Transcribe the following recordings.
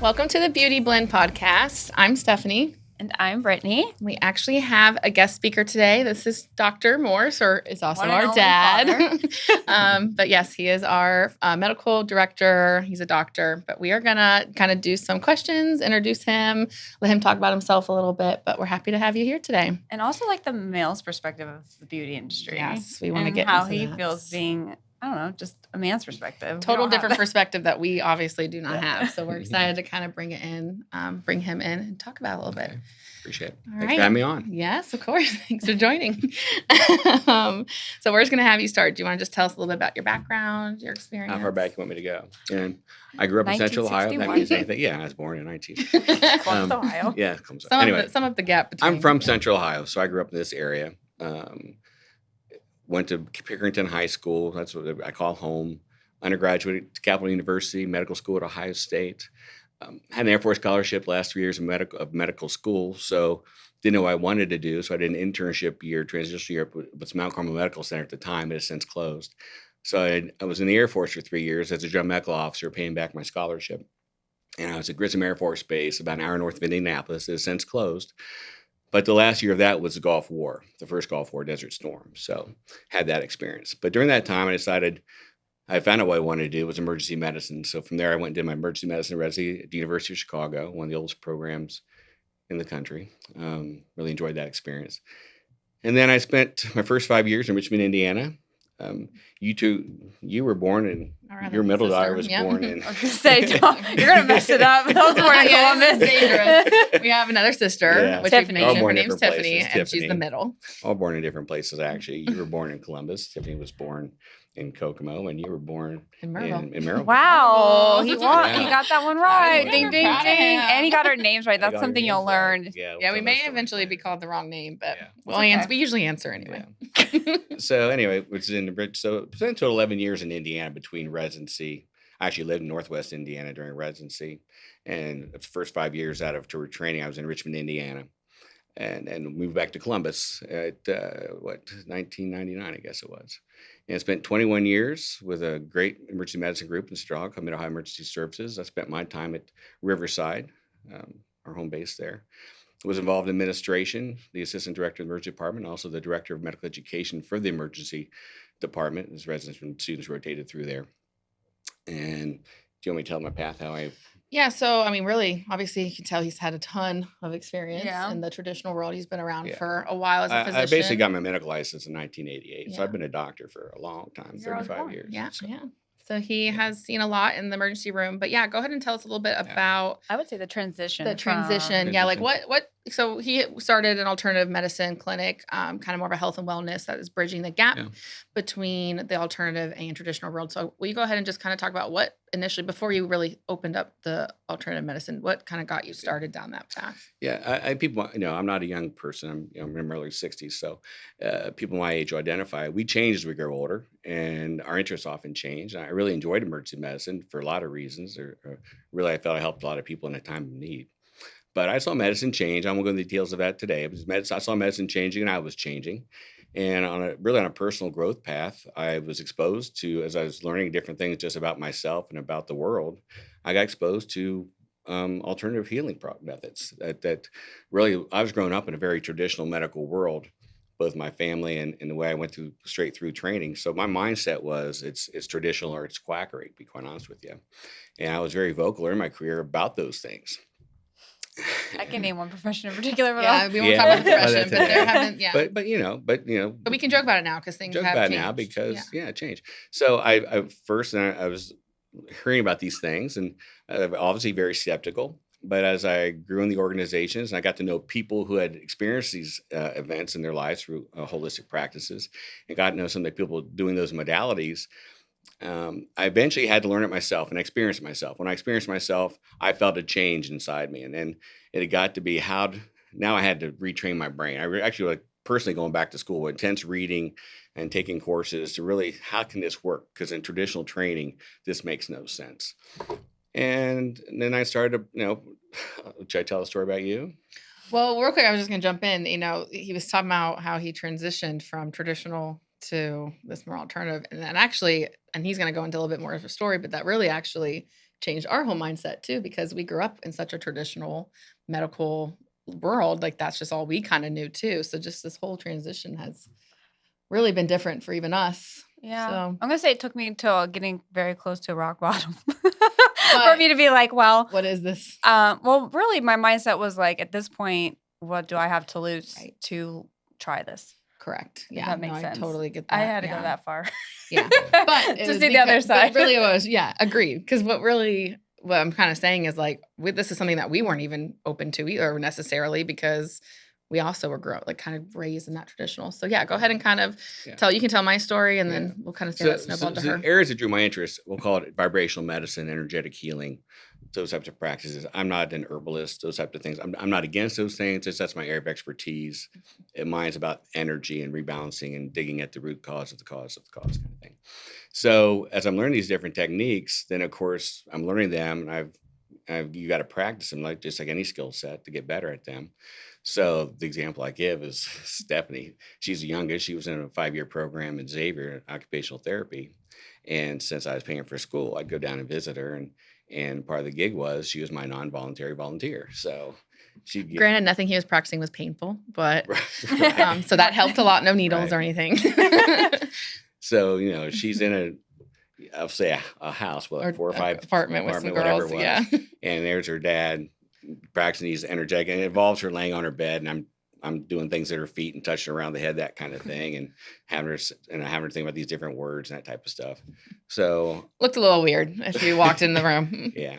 Welcome to the Beauty Blend podcast. I'm Stephanie. And I'm Brittany. We actually have a guest speaker today. This is Dr. Morse, or is also One and our only dad. But yes, he is our medical director. He's a doctor. But we are going to kind of do some questions, introduce him, let him talk about himself a little bit. But we're happy to have you here today. And also like the male's perspective of the beauty industry. Yes, we want to get how into he that. feels being, I don't know, just a man's perspective. Total different perspective that we obviously do not have. So we're excited to kind of bring it in, bring him in and talk about it a little bit. Appreciate it. All Thanks right. for having me on. Yes, of course. Thanks for joining. So we're just going to have you start. Do you want to just tell us a little bit about your background, your experience? How far back you want me to go? And I grew up in Central Ohio. That 1961. means anything. Yeah, I was born in 19. Columbus, Ohio. Yeah, anyway, Some of the gap between. I'm from Central Ohio, so I grew up in this area. Went to Pickerington High School. That's what I call home. Undergraduate to Capital University, medical school at Ohio State. Had an Air Force scholarship last 3 years of medical school, so didn't know what I wanted to do. So I did an internship year, transitional year with Mount Carmel Medical Center at the time. It has since closed. So I was in the Air Force for 3 years as a general medical officer, paying back my scholarship. And I was at Grissom Air Force Base, about an hour north of Indianapolis. It has since closed. But the last year of that was the Gulf War, the first Gulf War, Desert Storm. So had that experience. But during that time, I found out what I wanted to do was emergency medicine. So from there, I went and did my emergency medicine residency at the University of Chicago, one of the oldest programs in the country. Really enjoyed that experience. And then I spent my first 5 years in Richmond, Indiana. You were born in, your middle daughter was born in. I was going to say, you're going to mess it up. I was born in Columbus. Dangerous. We have another sister, which Tiffany. we've All mentioned. Her born name's different Tiffany, places. and she's the middle. All born in different places, actually. You were born in Columbus. Tiffany was born in Kokomo, and you were born In Maryville. in Maryville. Wow. Oh, He yeah. got that one right. Yeah. Ding, ding, Proud of ding. him. And he got our names right. I got That's your something names you'll right. learn. Yeah, we'll we tell may that story eventually be later. called the wrong name, but Yeah. we usually answer anyway. Yeah. So anyway, so spent total 11 years in Indiana between residency. I actually lived in Northwest Indiana during residency, and the first 5 years out of tour training, I was in Richmond, Indiana, and moved back to Columbus at 1999, I guess it was, and spent 21 years with a great emergency medicine group in Chicago, Mid Ohio Emergency Services. I spent my time at Riverside, our home base there. Was involved in administration, the assistant director of the emergency department, also the director of medical education for the emergency department, as residents and students rotated through there. And do you want me to tell my path how I? Yeah, so I mean, really, obviously, you can tell he's had a ton of experience Yeah. in the traditional world. He's been around Yeah. for a while as a physician. I basically got my medical license in 1988, so Yeah. I've been a doctor for a long time, You're always 35 born. years. Yeah, so. yeah. So he has seen a lot in the emergency room. But yeah, go ahead and tell us a little bit about I would say the transition. the transition. Yeah, like what? So he started an alternative medicine clinic, kind of more of a health and wellness that is bridging the gap Yeah. between the alternative and traditional world. So will you go ahead and just kind of talk about what initially, before you really opened up the alternative medicine, what kind of got you started down that path? Yeah, I people, I'm not a young person. I'm in my early 60s, so people my age will identify. We change as we grow older, and our interests often change. And I really enjoyed emergency medicine for a lot of reasons. Really, I felt I helped a lot of people in a time of need. But I saw medicine change. I won't go into the details of that today. I saw medicine changing, and I was changing. And on a personal growth path, I was exposed to, as I was learning different things just about myself and about the world, I got exposed to alternative healing methods. That really, I was growing up in a very traditional medical world, both my family and the way I went through straight through training. So my mindset was it's traditional or it's quackery, to be quite honest with you. And I was very vocal in my career about those things. I can name one profession in particular. But Yeah, we won't talk about the Yeah. profession, but there haven't. Yeah, But but we can joke about it now because things joke have about it changed. now because it changed. So I first I was hearing about these things and obviously very skeptical. But as I grew in the organizations and I got to know people who had experienced these events in their lives through holistic practices and got to know some of the people doing those modalities, I eventually had to learn it myself and experience it myself. When I experienced myself, I felt a change inside me. And then it had got to be now I had to retrain my brain. Actually personally going back to school, intense reading and taking courses to really, how can this work? Because in traditional training, this makes no sense. And then I started to, should I tell a story about you? Well, real quick, I was just going to jump in. He was talking about how he transitioned from traditional to this more alternative. And then actually, and he's going to go into a little bit more of a story, but that really actually changed our whole mindset too, because we grew up in such a traditional medical world. Like that's just all we kind of knew too. So just this whole transition has really been different for even us. Yeah. So I'm going to say it took me until getting very close to rock bottom for But- me to be like, well, what is this? well, really my mindset was like, at this point, what do I have to lose Right. to try this? Correct. If Yeah. that makes I sense. totally get that. I had to yeah. go that far. Yeah. But to see the other side. But really it was, yeah, agreed. Because what I'm kind of saying is like, this is something that we weren't even open to either necessarily, because we also were kind of raised in that traditional. So yeah, go ahead and kind of you can tell my story, and then we'll kind of say that snowball to her. The areas that drew my interest, we'll call it vibrational medicine, energetic healing, those types of practices. I'm not an herbalist, those types of things. I'm not against those things. That's my area of expertise. Mine's about energy and rebalancing and digging at the root cause of the cause of the cause kind of thing. So as I'm learning these different techniques, then of course I'm learning them, and you got to practice them just like any skill set to get better at them. So the example I give is Stephanie. She's the youngest. She was in a 5-year program at Xavier in occupational therapy. And since I was paying for school, I'd go down and visit her. And part of the gig was she was my non-voluntary volunteer. So granted, nothing he was practicing was painful, but Right. So that helped a lot. No needles or anything. So, she's in I'll say a house with 4 or 5 apartment with some whatever girls. it was. Yeah. And there's her dad practicing these energetic, and it involves her laying on her bed, and I'm doing things at her feet and touching around the head, that kind of thing, and having her think about these different words and that type of stuff. So looked a little weird if you walked in the room. Yeah.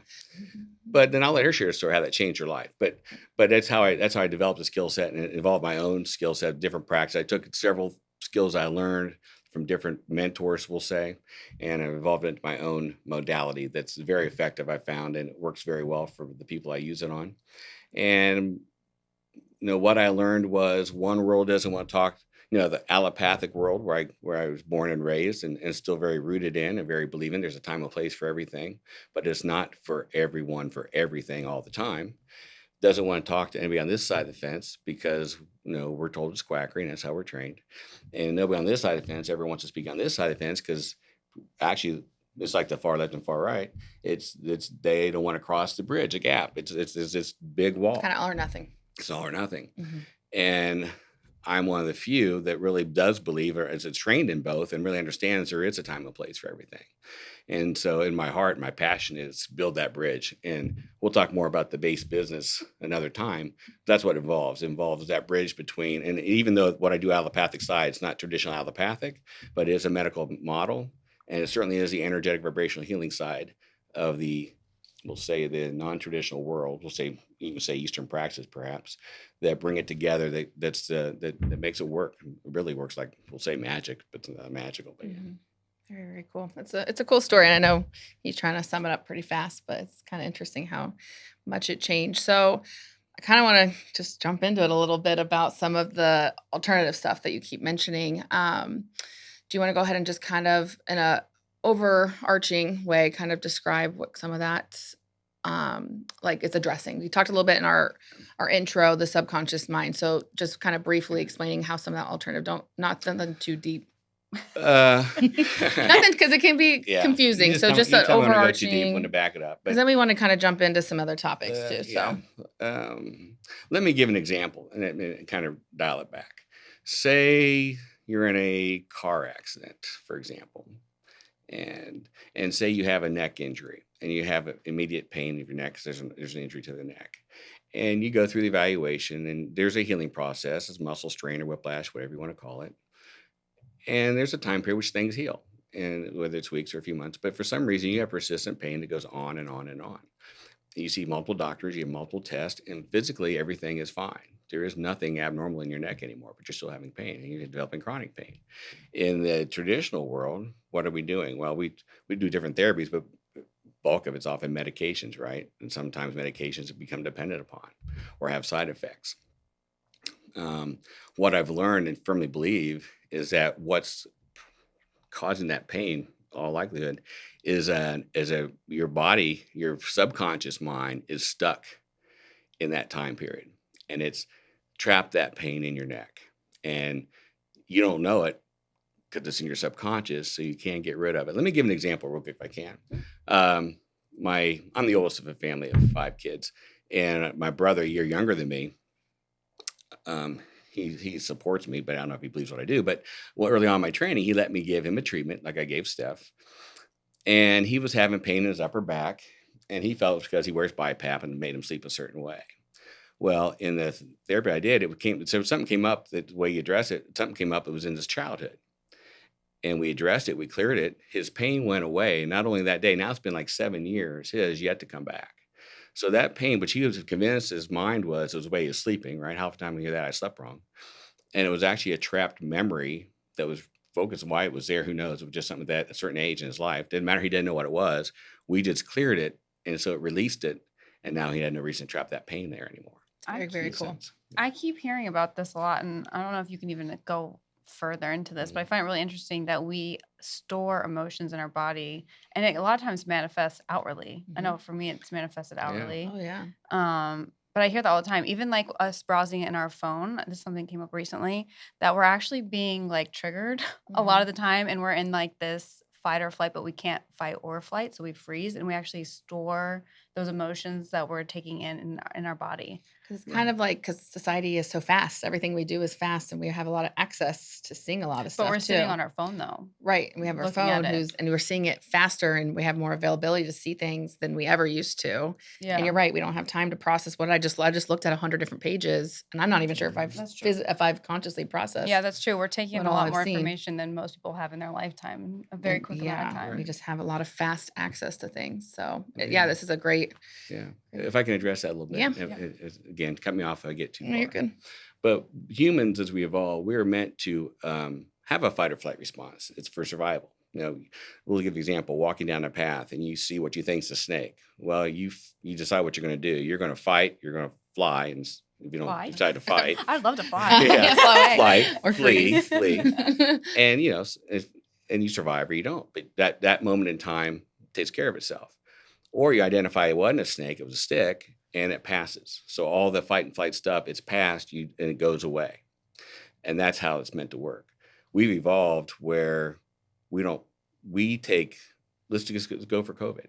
But then I'll let her share a story how that changed her life. But that's how I developed a skill set, and it involved my own skill set, different practice. I took several skills I learned from different mentors, we'll say, and I've evolved it into my own modality that's very effective, I found, and it works very well for the people I use it on. And what I learned was one world doesn't want to talk, the allopathic world where I was born and raised and still very rooted in and very believing there's a time and place for everything, but it's not for everyone, for everything all the time. Doesn't want to talk to anybody on this side of the fence because we're told it's quackery and that's how we're trained. And nobody on this side of the fence ever wants to speak on this side of the fence because actually it's like the far left and far right. It's they don't want to cross the bridge, a gap. It's this big wall. Kind of all or nothing. It's all or nothing. Mm-hmm. And I'm one of the few that really does believe or is trained in both and really understands there is a time and place for everything. And so in my heart, my passion is build that bridge. And we'll talk more about the base business another time. That's what it involves. It involves that bridge between, and even though what I do allopathic side, it's not traditional allopathic, but it is a medical model. And it certainly is the energetic vibrational healing side of we'll say the non-traditional world, even say Eastern practice perhaps, that bring it together, that makes it work. It really works like, we'll say magic, but it's not magical. But mm-hmm. Very, very cool. It's a cool story. And I know he's trying to sum it up pretty fast, but it's kind of interesting how much it changed. So I kind of want to just jump into it a little bit about some of the alternative stuff that you keep mentioning. Do you want to go ahead and just kind of in a overarching way kind of describe what some of that it's addressing? We talked a little bit in our intro, the subconscious mind. So just kind of briefly explaining how some of that alternative, not something too deep. Nothing, because it can be confusing. So just an overarching. Too deep when to back it up. Because then we want to kind of jump into some other topics too. So let me give an example and kind of dial it back. Say you're in a car accident, for example, and say you have a neck injury and you have immediate pain of your neck because there's an injury to the neck. And you go through the evaluation and there's a healing process. It's muscle strain or whiplash, whatever you want to call it. And there's a time period which things heal, and whether it's weeks or a few months. But for some reason, you have persistent pain that goes on and on and on. You see multiple doctors, you have multiple tests, and physically everything is fine. There is nothing abnormal in your neck anymore, but you're still having pain, and you're developing chronic pain. In the traditional world, what are we doing? Well, we do different therapies, but bulk of it's often medications, right? And sometimes medications have become dependent upon or have side effects. What I've learned and firmly believe is that what's causing that pain, all likelihood, is your body, your subconscious mind is stuck in that time period, and it's trapped that pain in your neck, and you don't know it because it's in your subconscious, so you can't get rid of it. Let me give an example real quick if I can. I'm the oldest of a family of 5 kids, and my brother, a year younger than me, um, he supports me, but I don't know if he believes what I do. But early on in my training, he let me give him a treatment like I gave Steph, and he was having pain in his upper back, and he felt it was because he wears BiPAP and made him sleep a certain way. Well, in the therapy I did, something came up that the way you address it, something came up that was in his childhood. And we addressed it, we cleared it. His pain went away. Not only that day, now it's been like 7 years. It has yet to come back. So that pain, which he was convinced his mind was, it was the way he was sleeping, right? Half the time we hear that, I slept wrong. And it was actually a trapped memory that was focused on why it was there. Who knows? It was just something that at a certain age in his life. Didn't matter. He didn't know what it was. We just cleared it. And so it released it. And now he had no reason to trap that pain there anymore. Very, very In a cool. sense. I keep hearing about this a lot, and I don't know if you can even go further into this, but I find it really interesting that we store emotions in our body, and it a lot of times manifests outwardly. I know for me, it's manifested outwardly. Oh, yeah. But I hear that all the time. Even like us browsing in our phone, this something came up recently that we're actually being like triggered a lot of the time, and we're in like this fight or flight, but we can't fight or flight, so we freeze, and we actually store those emotions that we're taking in our body. Because it's kind of like, because society is so fast. Everything we do is fast, and we have a lot of access to seeing a lot of stuff, But we're sitting too. on our phone though. Right. And we have our looking at phone it. and we're seeing it faster, and we have more availability to see things than we ever used to. Yeah. And you're right. We don't have time to process what I just looked at 100 different pages, and I'm not even sure if That's true. if I've consciously processed. Yeah, that's true. We're taking in what a all lot I've more seen. information than most people have in their lifetime in a very And quick amount of time. we just have a lot of fast access to things. So Yeah. this is a great. Yeah. If I can address that a little bit. Yeah. Again, cut me off if I get too No, far. you're good. But humans, as we evolve, we're meant to have a fight or flight response. It's for survival. We'll give you an example. Walking down a path and you see what you think is a snake. Well, you decide what you're going to do. You're going to fight. You're going to fly, and if you don't Fly? decide to fight, I'd love to fly. Yeah. Fly away. flight Or flee, freeze. and and you survive or you don't. But that moment in time takes care of itself. Or you identify it wasn't a snake, it was a stick, and it passes. So all the fight and flight stuff, it's passed, and it goes away. And that's how it's meant to work. We've evolved where let's just go for COVID.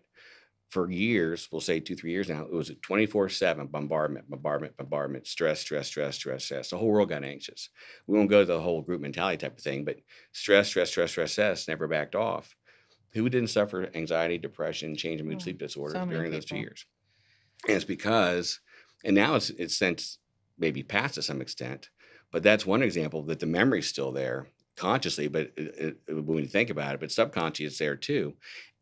For years, we'll say 2-3 years now, it was a 24/7 bombardment, stress. The whole world got anxious. We won't go to the whole group mentality type of thing, but stress, never backed off. Who didn't suffer anxiety, depression, change in mood, sleep disorders so many during those 2 people. years? And it's because, and now it's since maybe past to some extent, but that's one example that the memory's still there consciously, but when you think about it, but subconsciously it's there too.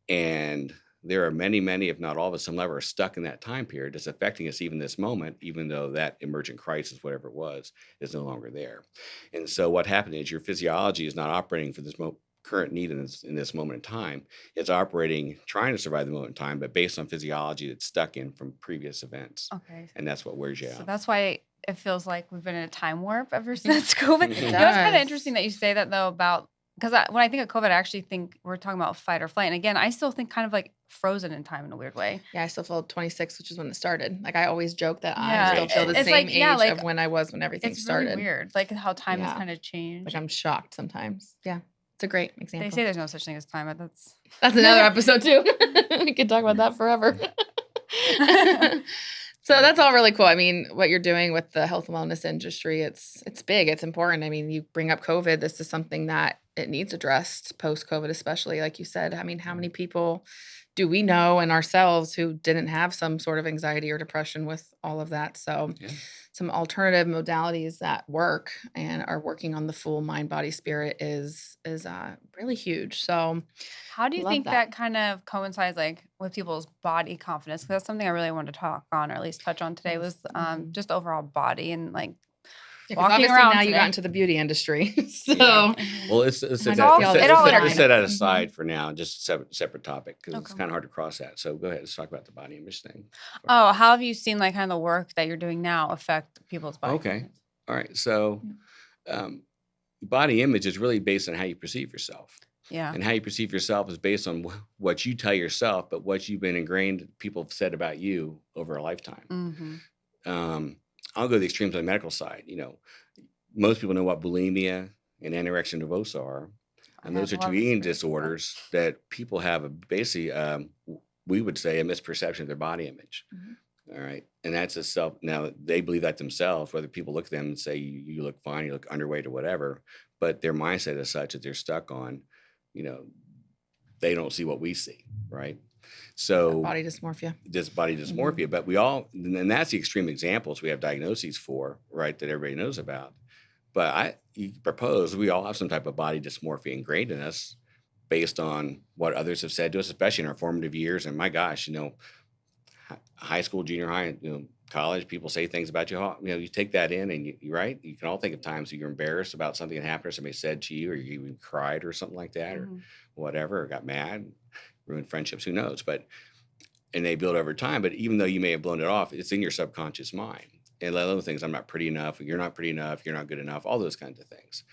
And there are many, if not all of us, some level are stuck in that time period that's affecting us even this moment, even though that emergent crisis, whatever it was, is no longer there. And so what happened is your physiology is not operating for this current need in this moment in time. It's operating, trying to survive the moment in time, but based on physiology that's stuck in from previous events. Okay. And that's what wears you So out. that's why it feels like we've been in a time warp ever since COVID. It You know, it's kind of does. interesting that you say that though about because when I think of COVID, I actually think we're talking about fight or flight. And again, I still think kind of like frozen in time in a weird way. Yeah, I still feel 26, which is when it started. Like I always joke that Yeah, I still feel the it's same like, yeah, age like, of when I was when everything It's started. really weird, like how time has Yeah. kind of changed. Like I'm shocked sometimes. Yeah, it's a great example. They say there's no such thing as time, but That's another episode too. We could talk about that forever. So that's all really cool. I mean, what you're doing with the health and wellness industry, it's big. It's important. I mean, you bring up COVID. This is something that it needs addressed post-COVID, especially like you said. I mean, how many people do we know and ourselves who didn't have some sort of anxiety or depression with all of that? So Yeah. some alternative modalities that work and are working on the full mind, body, spirit is really huge. So how do you love think that. that kind of coincides like with people's body confidence? Because that's something I really wanted to talk on or at least touch on today was just overall body and like Yeah, 'cause walking obviously around now you today. got into the beauty industry. So Yeah. Well, let's How set do you that, feel let's set- it all let's set- let's integrates. set that Mhm. aside for now, just a separate topic, because it's Okay. kind of hard to cross that. So go ahead, let's talk about the body image thing. Oh, how have you seen like kind of the work that you're doing now affect people's body? Okay. confidence? All right. So body image is really based on how you perceive yourself. Yeah. And how you perceive yourself is based on what you tell yourself, but what you've been ingrained, people have said about you over a lifetime. Mm-hmm. I'll go to the extremes on the medical side. Most people know what bulimia and anorexia nervosa are. And those are two eating disorders that people have basically we would say, a misperception of their body image. All right. And that's a self. Now, they believe that themselves, whether people look at them and say, you look fine, you look underweight or whatever, but their mindset is such that they're stuck on, you know, they don't see what we see. Right. So Body dysmorphia. this body dysmorphia, but we all, and that's the extreme examples we have diagnoses for, right, that everybody knows about. But you propose we all have some type of body dysmorphia ingrained in us based on what others have said to us, especially in our formative years. And my gosh, high school, junior high, college, people say things about you. You take that in, and you can all think of times that you're embarrassed about something that happened or somebody said to you, or you even cried or something like that, or whatever, or got mad, ruined friendships, who knows? And they build over time. But even though you may have blown it off, it's in your subconscious mind. And other things, I'm not pretty enough, you're not pretty enough, you're not good enough, all those kinds of things.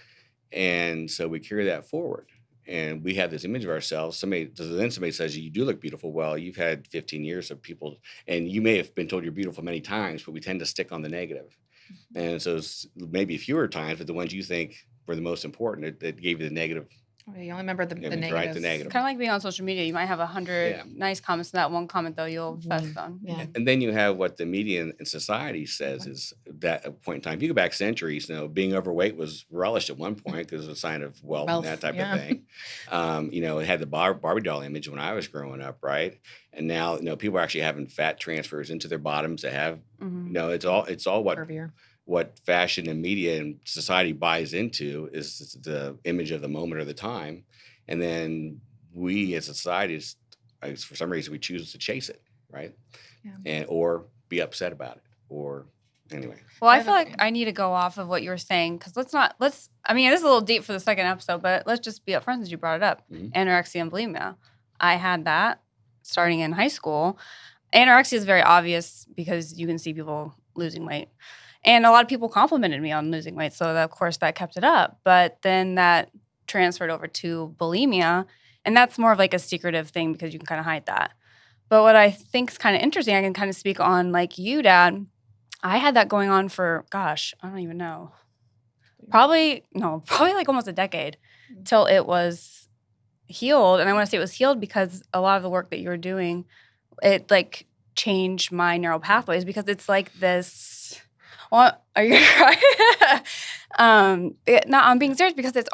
And so we carry that forward. And we have this image of ourselves. Then somebody says, you do look beautiful. Well, you've had 15 years of people, and you may have been told you're beautiful many times, but we tend to stick on the negative. And so it's maybe fewer times, but the ones you think were the most important, that gave you the negative. Okay, you only remember the negatives. Right, the negative. It's kind of like being on social media. You might have 100 nice comments, and that one comment, though, you'll fest on. Yeah. And then you have what the media and society says is that at a point in time. If you go back centuries, being overweight was relished at one point because it was a sign of wealth and that type of thing. It had the Barbie doll image when I was growing up, right? And now, people are actually having fat transfers into their bottoms that have, it's all what Curvier. What fashion and media and society buys into is the image of the moment or the time. And then we as a society, for some reason, we choose to chase it, right? Yeah. Or be upset about it, or anyway. Well, I feel like I need to go off of what you were saying, because this is a little deep for the second episode, but let's just be upfront since you brought it up. Anorexia and bulimia. I had that starting in high school. Anorexia is very obvious because you can see people losing weight. And a lot of people complimented me on losing weight, so of course that kept it up. But then that transferred over to bulimia, and that's more of like a secretive thing because you can kind of hide that. But what I think is kind of interesting, I can kind of speak on like you, Dad. I had that going on for, gosh, I don't even know. Probably like almost a decade till it was healed. And I want to say it was healed because a lot of the work that you were doing, it like changed my neural pathways, because it's like this. Well, are you right? No, I'm being serious, because it's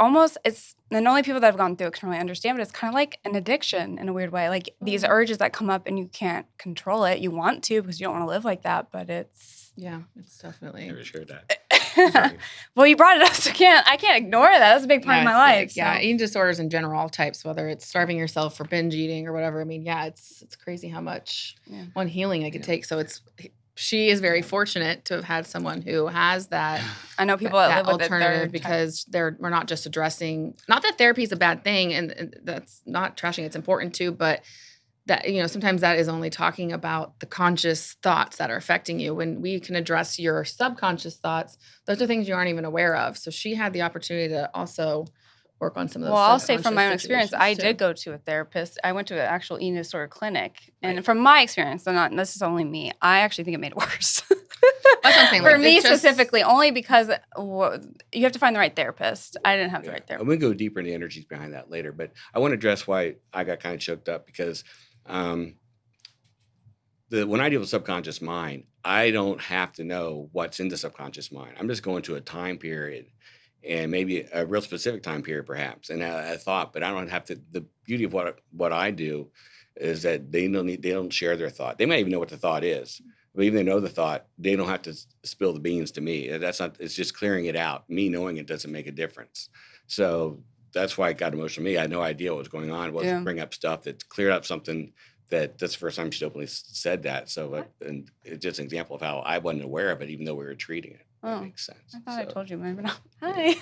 and only people that have gone through it can really understand, but it's kind of like an addiction in a weird way. Like these urges that come up and you can't control it. You want to because you don't want to live like that, but it's. Yeah, it's definitely. Never shared that. Well, you brought it up, so I can't ignore that. That's a big part of my life. So. Yeah, eating disorders in general, all types, whether it's starving yourself for binge eating or whatever. I mean, it's crazy how much one healing it could take. So she is very fortunate to have had someone who has that. I know people that live with alternative, because we're not just addressing. Not that therapy is a bad thing, and that's not trashing. It's important too, but that sometimes that is only talking about the conscious thoughts that are affecting you. When we can address your subconscious thoughts, those are things you aren't even aware of. So she had the opportunity to also work on some of those. Well, I'll say from my own experience, I did go to a therapist. I went to an actual eating disorder clinic. And from my experience, this is only me, I actually think it made it worse. That's what I'm saying. For me specifically, only because you have to find the right therapist. I didn't have the right therapist. I'm going to go deeper in the energies behind that later. But I want to address why I got kind of choked up, because when I deal with subconscious mind, I don't have to know what's in the subconscious mind. I'm just going to a time period, and maybe a real specific time period, perhaps, and a thought. But I don't have to. The beauty of what I do is that they don't share their thought. They might even know what the thought is, but even if they know the thought, they don't have to spill the beans to me. That's not. It's just clearing it out. Me knowing it doesn't make a difference. So that's why it got emotional. I had no idea what was going on. It wasn't bring up stuff that cleared up something that's the first time she openly said that. So, and it's just an example of how I wasn't aware of it, even though we were treating it. That makes sense. I thought I told you, maybe not. Hi.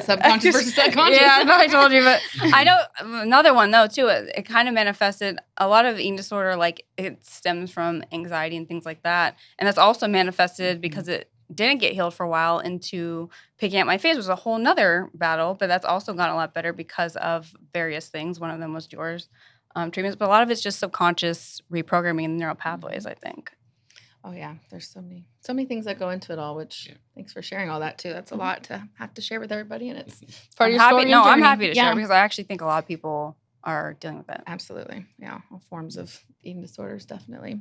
Subconscious versus subconscious. Yeah, I thought I told you, but I know another one though too. It kind of manifested. A lot of eating disorder, like it stems from anxiety and things like that, and that's also manifested because it didn't get healed for a while into picking at my face, was a whole nother battle, but that's also gotten a lot better because of various things. One of them was yours, treatments, but a lot of it's just subconscious reprogramming in the neural pathways, I think. Oh yeah, there's so many things that go into it all, which thanks for sharing all that too. That's a lot to have to share with everybody, and it's part of your story. No, I'm happy to share, because I actually think a lot of people are dealing with it. Absolutely. Yeah. All forms of eating disorders, definitely.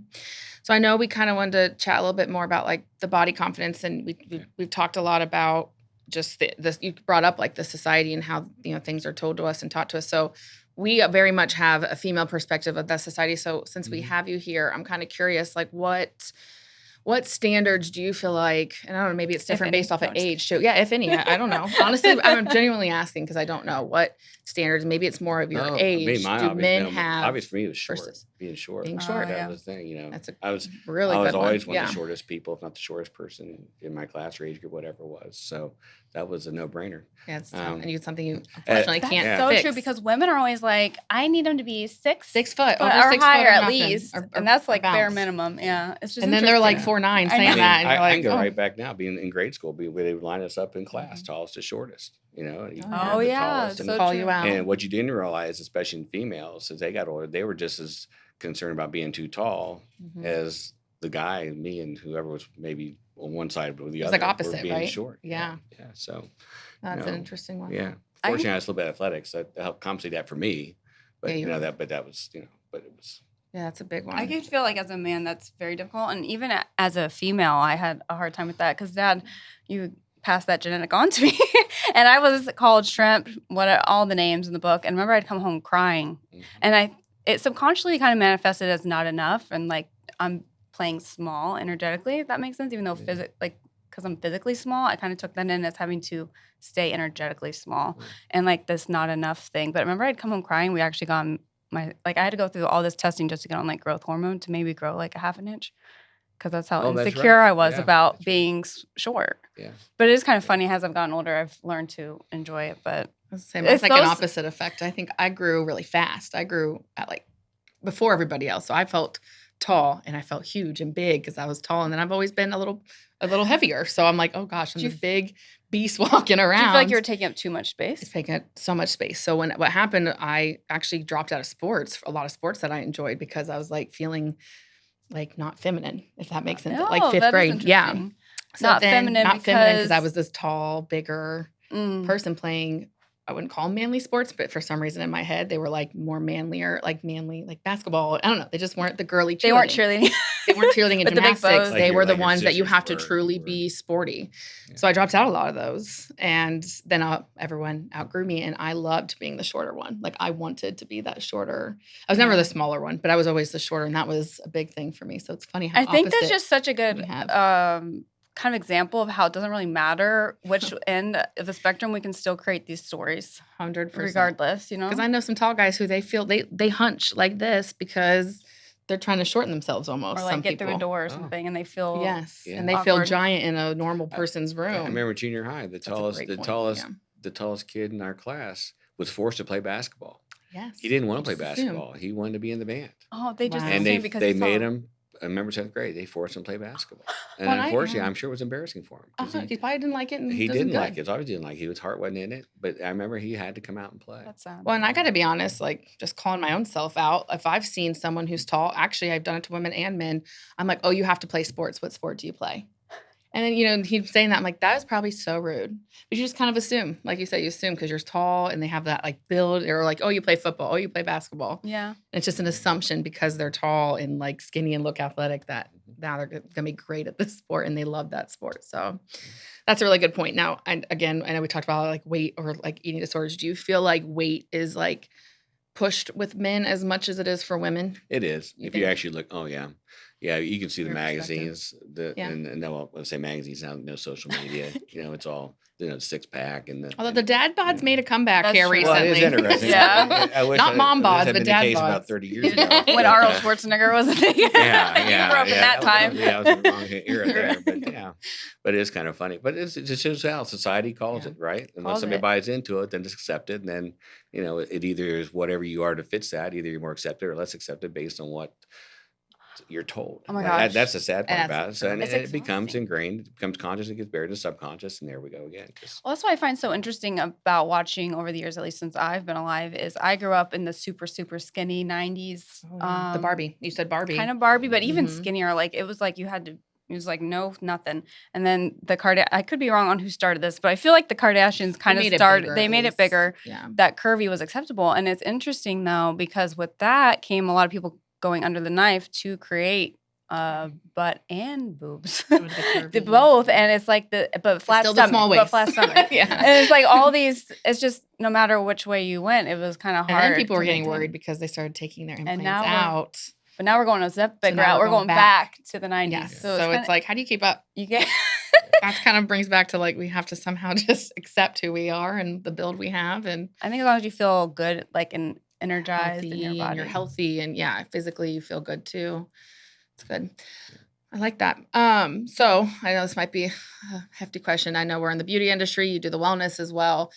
So I know we kind of wanted to chat a little bit more about like the body confidence, and we've talked a lot about just this. You brought up like the society and how, things are told to us and taught to us. So we very much have a female perspective of that society. So since we have you here, I'm kind of curious, like what standards do you feel like, and I don't know, maybe it's different based off of age too. Yeah, if any, I don't know. Honestly, I'm genuinely asking because I don't know what standards. Maybe it's more of your age. Do men have obvious for me was short, versus being short. being short? That was the thing, That's a I was really I was good always one. one of the shortest people, if not the shortest person in my class or age group, whatever it was. So that was a no-brainer. Yeah, it's tough. And it's something you unfortunately That's can't so fix. true, because women are always like, I need them to be 6 foot, over or 6 higher foot or at nothing, least, or and that's like bare bounce. minimum. Yeah, it's just And then they're like interesting. 4'9" I saying know. that, and you're I like, can go oh. right back now, being in grade school, where they would line us up in class, tallest to shortest, and you Oh, were the yeah, tallest. so call true. you out. And what you didn't realize, especially in females, as they got older, they were just as concerned about being too tall as the guy, me, and whoever was maybe on one side or the It's other. like opposite, were being right? short. Yeah. Yeah. So That's an interesting one. yeah. Fortunately, I was a little bit athletics that helped compensate that for me. But that was but it was. Yeah, that's a big one. I can feel like as a man that's very difficult, and even as a female, I had a hard time with that because Dad, you passed that genetic on to me, and I was called shrimp, all the names in the book. And remember, I'd come home crying, and it subconsciously kind of manifested as not enough, and like I'm playing small energetically, if that makes sense. Even though because I'm physically small, I kind of took that in as having to stay energetically small, and like this not enough thing. But remember, I'd come home crying. We actually got I had to go through all this testing just to get on like growth hormone to maybe grow like a half an inch, because that's how insecure I was about being short. Yeah. But it is kind of funny, as I've gotten older, I've learned to enjoy it. But it's like an opposite effect. I think I grew really fast. I grew at like before everybody else, so I felt tall and I felt huge and big because I was tall, and then I've always been a little heavier. So I'm like, oh gosh, I'm this big beast walking around. Do you feel like you were taking up too much space? It's taking up so much space. So what happened, I actually dropped out of sports, a lot of sports that I enjoyed, because I was like feeling like not feminine, if that makes sense. Like 5th grade. Yeah. So not feminine because I was this tall, bigger person playing, I wouldn't call them manly sports, but for some reason in my head, they were like more manlier, like manly, like basketball. I don't know. They just weren't the girly cheerleading. They weren't cheerleading. They weren't cheerleading and gymnastics. They were the ones that you have to truly were. be sporty. Yeah. So I dropped out a lot of those. And then everyone outgrew me, and I loved being the shorter one. Like I wanted to be that shorter. I was never the smaller one, but I was always the shorter, and that was a big thing for me. So it's funny how I think that's just such a good kind of example of how it doesn't really matter which end of the spectrum, we can still create these stories 100%. Regardless, Because I know some tall guys who they feel they hunch like this because they're trying to shorten themselves almost. Or like some get people. through a door or something, and they feel and they feel giant in a normal person's room. I remember junior high, the tallest kid in our class was forced to play basketball. Yes. He didn't want to play basketball. He wanted to be in the band. Oh, they just and they made him. I remember 7th grade. They forced him to play basketball, and unfortunately, I'm sure it was embarrassing for him. He probably didn't like it. And he didn't like it. His always didn't like it. His heart wasn't in it. But I remember he had to come out and play. That's sad. Well, and I got to be honest, like just calling my own self out. If I've seen someone who's tall, actually, I've done it to women and men. I'm like, oh, you have to play sports. What sport do you play? And then, he's saying that. I'm like, that is probably so rude. But you just kind of assume, like you said, you assume because you're tall and they have that like build, or like, oh, you play football, oh, you play basketball. Yeah. And it's just an assumption because they're tall and like skinny and look athletic that now they're going to be great at this sport and they love that sport. So that's a really good point. Now, again, I know we talked about like weight or like eating disorders. Do you feel like weight is like pushed with men as much as it is for women? It is. If you actually look, yeah, you can see the magazines. And let's say magazines now, no social media. It's all 6-pack and although the dad bods made a comeback here recently. Well, it is interesting. Yeah, not mom bods, but dad bods. About 30 years ago, when Arnold Schwarzenegger was a thing. Yeah, you grew up in that time. It was a wrong era there, but it is kind of funny. But it just shows how society calls it, right? And once somebody buys into it, then it's accepted, and then it either is whatever you are to fits that. Either you're more accepted or less accepted based on what you're told. Oh my gosh. That's the sad part about it. So and it becomes ingrained, it becomes conscious, it gets buried in the subconscious, and there we go again. Well, that's what I find so interesting about watching over the years, at least since I've been alive, is I grew up in the super, super skinny 90s. The Barbie. You said Barbie. Kind of Barbie, but even skinnier. Like it was like you had to He was like, no, nothing. And then I could be wrong on who started this, but I feel like the Kardashians kind of made it started, bigger, they at made it least. bigger. Yeah. That curvy was acceptable. And it's interesting though, because with that came a lot of people going under the knife to create butt and boobs. Go to the curvy. Both. And it's like but flat still the stomach. small But waist. flat stomach. Yeah. And it's like all these, it's just no matter which way you went, it was kind of hard. And then people were to getting maintain. worried because they started taking their implants now out. But now we're going a step bigger now route. we're We're going going back to the 90s. Yes. So So it's it's like, how do you keep up? you get That kind of brings back to like we have to somehow just accept who we are and the build we have, and I think as long as you feel good, like and energized in healthy, your body, and you're healthy, and yeah, physically you feel good too. It's good. I like that. So I know this might be a hefty question. I know we're in the beauty industry. You do the wellness as well.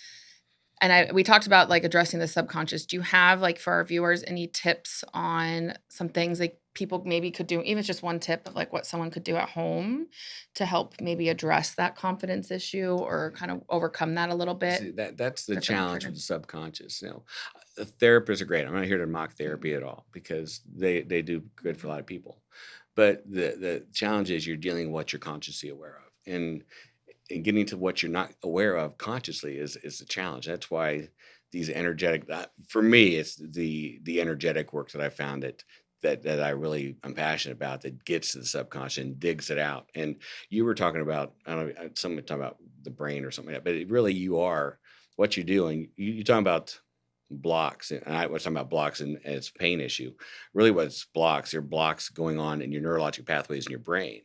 And we talked about like addressing the subconscious. Do you have like for our viewers any tips on some things like people maybe could do, even just one tip of like what someone could do at home to help maybe address that confidence issue or kind of overcome that a little bit? See, that's the Different challenge trigger. with the subconscious. Therapists are great. I'm not here to mock therapy at all because they do good for a lot of people. But the challenge is you're dealing with what you're consciously aware of. And getting to what you're not aware of consciously is the challenge. That's why these energetic, for me, it's the energetic work that I found that I really am passionate about, that gets to the subconscious and digs it out. And you were talking about, I don't know, someone talking about the brain or something like that, but it really you are what you do. And you're talking about blocks, and I was talking about blocks and it's a pain issue. Really what's blocks, there are blocks going on in your neurologic pathways in your brain.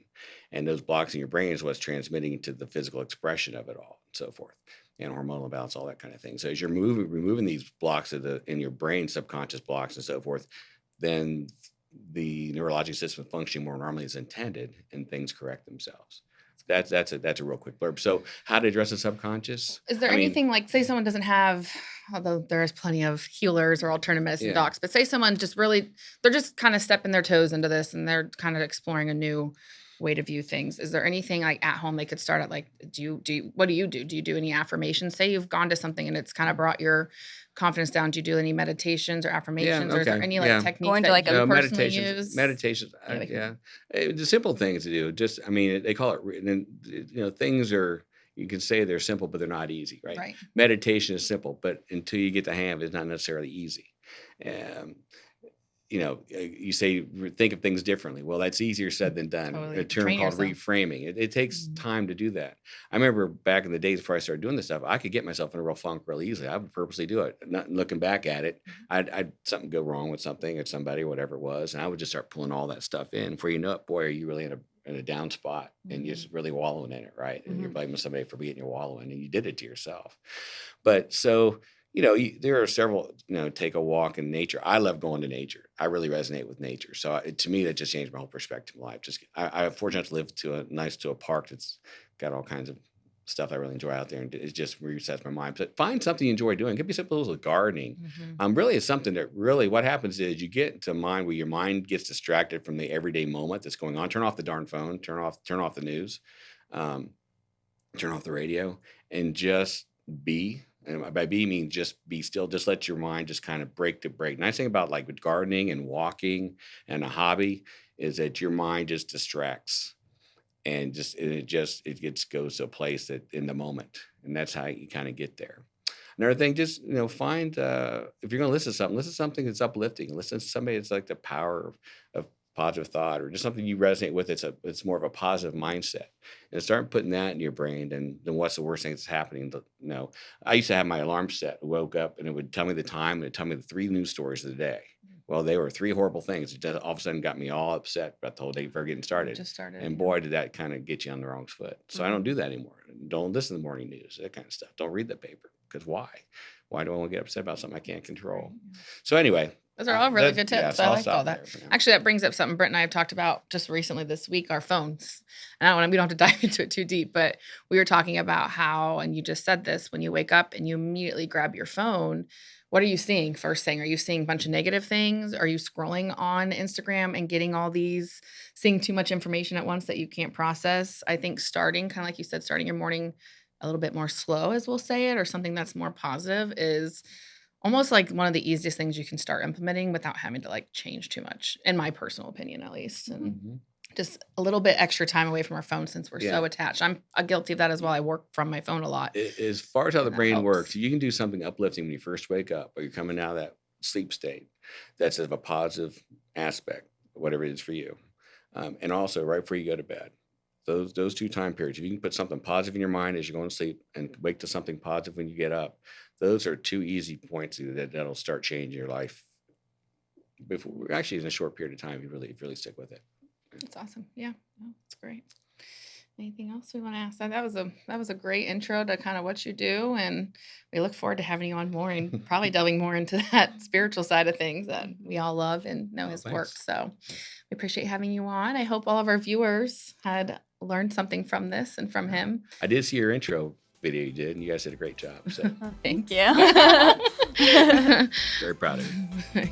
And those blocks in your brain is what's transmitting to the physical expression of it all, and so forth, and hormonal balance, all that kind of thing. So as you're removing these blocks in your brain, subconscious blocks and so forth, then the neurologic system functioning more normally as intended, and things correct themselves. That's a real quick blurb. So how to address the subconscious? Is there anything like, say someone doesn't have, although there is plenty of healers or alternative medicine docs, but say someone just really, they're just kind of stepping their toes into this and they're kind of exploring a new way to view things. Is there anything like at home they could start at? Like, what do you do? Do you do any affirmations? Say you've gone to something and it's kind of brought your confidence down. Do you do any meditations or affirmations? Or is there any like techniques Going to that like you a personally use? Meditations, the simple things to do. Just, I mean, they call it, and things are, you can say they're simple, but they're not easy, right? Right. Meditation is simple, but until you get the hang of it, it's not necessarily easy. You say think of things differently. Well, that's easier said than done. Totally. A term Train called yourself. reframing. It takes time to do that. I remember back in the days before I started doing this stuff, I could get myself in a real funk really easily. I would purposely do it. Not looking back at it, I'd something go wrong with something or somebody, whatever it was, and I would just start pulling all that stuff in. Before you know it, boy, are you really in a down spot, and you're just really wallowing in it, right? And you're blaming somebody for being you're wallowing, and you did it to yourself. But so. There are several, take a walk in nature. I love going to nature. I really resonate with nature. So to me, that just changed my whole perspective of life. I'm fortunate to live to a park that's got all kinds of stuff I really enjoy out there. And it just resets my mind. But find something you enjoy doing. It could be simple as gardening. Really it's something that really, what happens is you get into a mind where your mind gets distracted from the everyday moment that's going on. Turn off the darn phone, turn off the news, turn off the radio, and just be. And by be means just be still, just let your mind just kind of break. Nice thing about like with gardening and walking and a hobby is that your mind just distracts and goes to a place that in the moment. And that's how you kind of get there. Another thing, just, find, if you're going to listen to something that's uplifting. Listen to somebody that's like the power of positive thought, or just something you resonate with. It's more of a positive mindset, and start putting that in your brain. Then what's the worst thing that's happening? I used to have my alarm set. I woke up and it would tell me the time, and it'd tell me the 3 news stories of the day. Well, they were 3 horrible things. It just all of a sudden got me all upset about the whole day before getting started. And boy, did that kind of get you on the wrong foot. So I don't do that anymore. Don't listen to the morning news, that kind of stuff. Don't read the paper, because why? Why do I want to get upset about something I can't control? So anyway. Those are all really good tips. So I like all that. Actually, that brings up something Britt and I have talked about just recently this week, our phones. And we don't have to dive into it too deep, but we were talking about how, and you just said this, when you wake up and you immediately grab your phone, what are you seeing first thing? Are you seeing a bunch of negative things? Are you scrolling on Instagram and getting seeing too much information at once that you can't process? I think starting, kind of like you said, starting your morning a little bit more slow, as we'll say it, or something that's more positive is almost like one of the easiest things you can start implementing without having to like change too much, in my personal opinion, at least. And just a little bit extra time away from our phone since we're Yeah. so attached. I'm guilty of that as well. I work from my phone a lot. As far as how the That brain helps. works, you can do something uplifting when you first wake up or you're coming out of that sleep state. That's of a positive aspect, whatever it is for you. And also right before you go to bed. Those two time periods, if you can put something positive in your mind as you're going to sleep and wake to something positive when you get up, those are two easy points that'll start changing your life. Before actually in a short period of time, you really stick with it. That's awesome. Yeah, no, that's great. Anything else we want to ask? That was a great intro to kind of what you do, and we look forward to having you on more and probably delving more into that spiritual side of things that we all love and know his work. Thanks. So we appreciate having you on. I hope all of our viewers had learned something from this and from him. I did see your intro video you did, and you guys did a great job. So Thank you. very proud of you.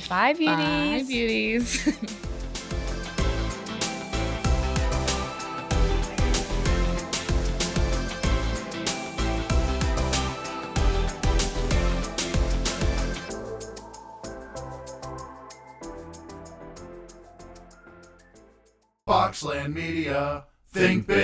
Bye, beauties. Bye, beauties. Boxland Media. Think big.